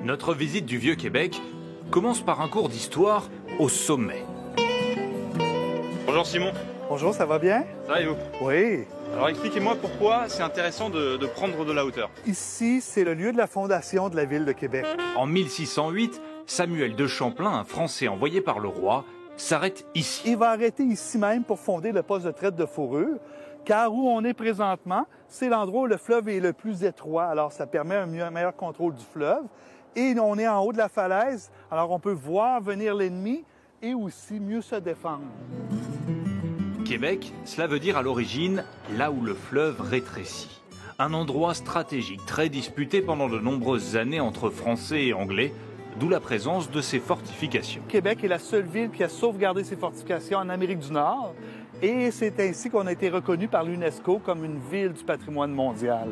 Notre visite du Vieux-Québec commence par un cours d'histoire au sommet. Bonjour Simon. Bonjour, ça va bien? Ça va et vous? Oui. Alors expliquez-moi pourquoi c'est intéressant de prendre de la hauteur. Ici, c'est le lieu de la fondation de la ville de Québec. En 1608, Samuel de Champlain, un Français envoyé par le roi, s'arrête ici. Il va arrêter ici même pour fonder le poste de traite de fourrure, car où on est présentement, c'est l'endroit où le fleuve est le plus étroit. Alors, ça permet un meilleur contrôle du fleuve. Et on est en haut de la falaise, alors on peut voir venir l'ennemi et aussi mieux se défendre. Québec, cela veut dire à l'origine là où le fleuve rétrécit. Un endroit stratégique très disputé pendant de nombreuses années entre Français et Anglais, d'où la présence de ces fortifications. Québec est la seule ville qui a sauvegardé ses fortifications en Amérique du Nord et c'est ainsi qu'on a été reconnu par l'UNESCO comme une ville du patrimoine mondial.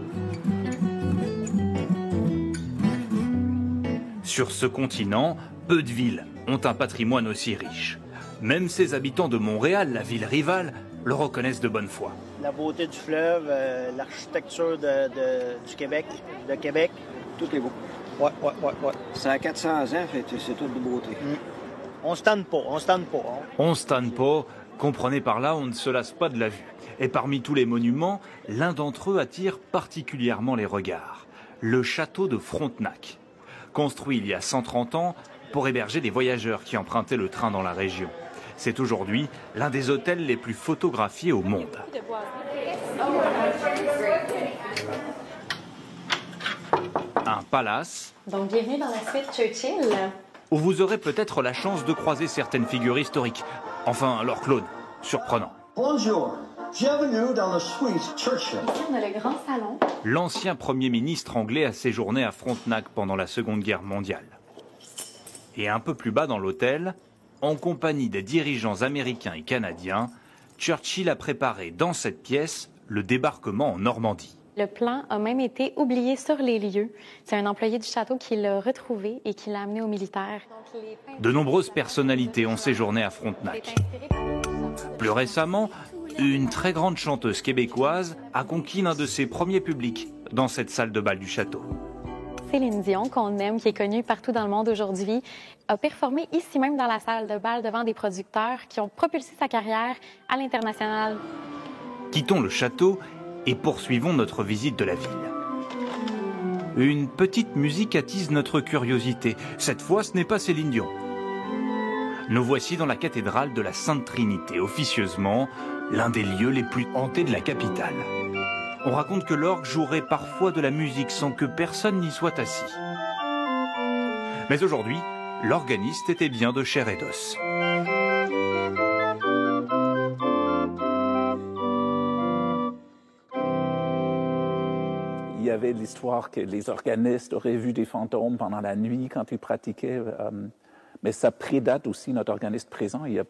Sur ce continent, peu de villes ont un patrimoine aussi riche. Même ses habitants de Montréal, la ville rivale, le reconnaissent de bonne foi. La beauté du fleuve, l'architecture du Québec, de Québec, tout est beau. Ouais. Ça a 400 ans, c'est toute de beauté. On se tanne pas. On se tanne pas, comprenez par là, on ne se lasse pas de la vue. Et parmi tous les monuments, l'un d'entre eux attire particulièrement les regards. Le château de Frontenac. Construit il y a 130 ans pour héberger des voyageurs qui empruntaient le train dans la région. C'est aujourd'hui l'un des hôtels les plus photographiés au monde. Un palace. Donc, bienvenue dans la suite Churchill. Où vous aurez peut-être la chance de croiser certaines figures historiques. Enfin, leur clone. Surprenant. Bonjour. Bienvenue dans la suite Churchill. Ici, on a le grand salon. L'ancien Premier ministre anglais a séjourné à Frontenac pendant la Seconde Guerre mondiale. Et un peu plus bas dans l'hôtel, en compagnie des dirigeants américains et canadiens, Churchill a préparé dans cette pièce le débarquement en Normandie. Le plan a même été oublié sur les lieux. C'est un employé du château qui l'a retrouvé et qui l'a amené aux militaires. De nombreuses personnalités ont séjourné à Frontenac. Plus récemment, une très grande chanteuse québécoise a conquis l'un de ses premiers publics dans cette salle de bal du château. Céline Dion, qu'on aime, qui est connue partout dans le monde aujourd'hui, a performé ici même dans la salle de bal devant des producteurs qui ont propulsé sa carrière à l'international. Quittons le château et poursuivons notre visite de la ville. Une petite musique attise notre curiosité. Cette fois, ce n'est pas Céline Dion. Nous voici dans la cathédrale de la Sainte Trinité, officieusement l'un des lieux les plus hantés de la capitale. On raconte que l'orgue jouerait parfois de la musique sans que personne n'y soit assis. Mais aujourd'hui, l'organiste était bien de chair et d'os. Il y avait l'histoire que les organistes auraient vu des fantômes pendant la nuit quand ils pratiquaient. Mais ça prédate aussi notre organiste présent. Il n'y a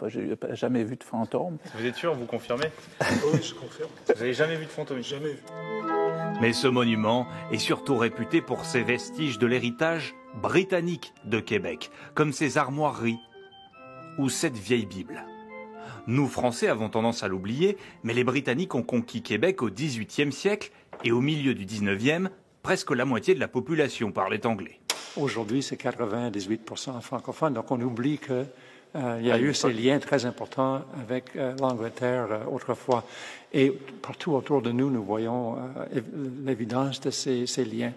jamais vu de fantôme. Vous êtes sûr, vous confirmez? Oui, je confirme. Vous n'avez jamais vu de fantôme? Jamais vu. Mais ce monument est surtout réputé pour ses vestiges de l'héritage britannique de Québec, comme ses armoiries ou cette vieille Bible. Nous, Français, avons tendance à l'oublier, mais les Britanniques ont conquis Québec au XVIIIe siècle et au milieu du XIXe, presque la moitié de la population parlait anglais. Aujourd'hui, c'est 98% francophones, donc on oublie qu'il y a eu ces liens très importants avec l'Angleterre autrefois. Et partout autour de nous, nous voyons l'évidence de ces liens.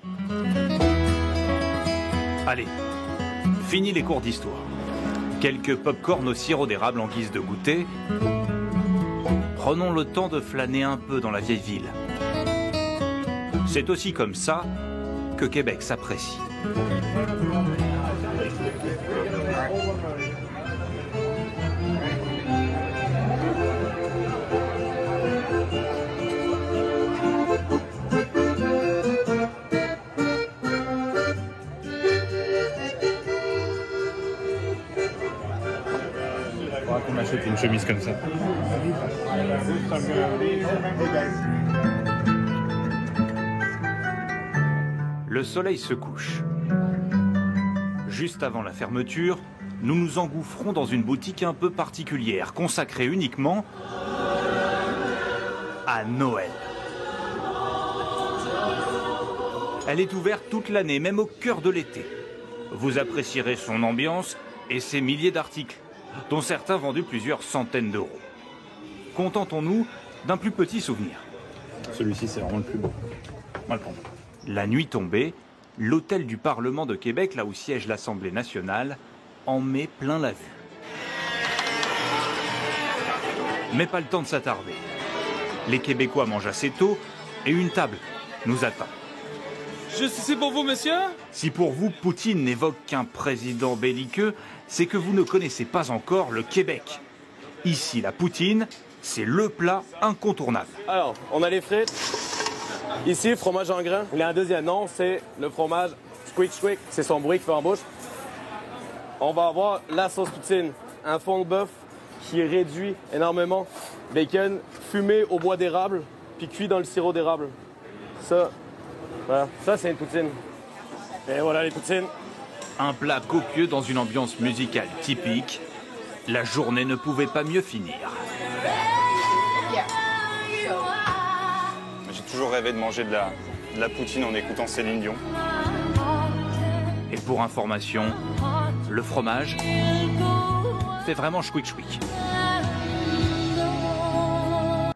Allez, fini les cours d'histoire. Quelques pop-corn au sirop d'érable en guise de goûter. Prenons le temps de flâner un peu dans la vieille ville. C'est aussi comme ça que Québec s'apprécie. On achète une chemise comme ça. Le soleil se couche. Juste avant la fermeture, nous nous engouffrons dans une boutique un peu particulière, consacrée uniquement à Noël. Elle est ouverte toute l'année, même au cœur de l'été. Vous apprécierez son ambiance et ses milliers d'articles, dont certains vendus plusieurs centaines d'euros. Contentons-nous d'un plus petit souvenir. Celui-ci, c'est vraiment le plus beau. Moi, le prends. La nuit tombée, l'hôtel du Parlement de Québec, là où siège l'Assemblée nationale, en met plein la vue. Mais pas le temps de s'attarder. Les Québécois mangent assez tôt et une table nous attend. Juste ici pour vous, monsieur? Si pour vous, Poutine n'évoque qu'un président belliqueux, c'est que vous ne connaissez pas encore le Québec. Ici, la poutine, c'est le plat incontournable. Alors, on a les frites. Ici, fromage en grains. Il y a un deuxième nom, c'est le fromage squeak squeak. C'est son bruit qu'il fait en bouche. On va avoir la sauce poutine, un fond de bœuf qui est réduit énormément. Bacon fumé au bois d'érable, puis cuit dans le sirop d'érable. Ça, voilà, ça c'est une poutine. Et voilà les poutines. Un plat copieux dans une ambiance musicale typique. La journée ne pouvait pas mieux finir. J'ai toujours rêvé de manger de la poutine en écoutant Céline Dion. Et pour information, le fromage fait vraiment chouic chouic.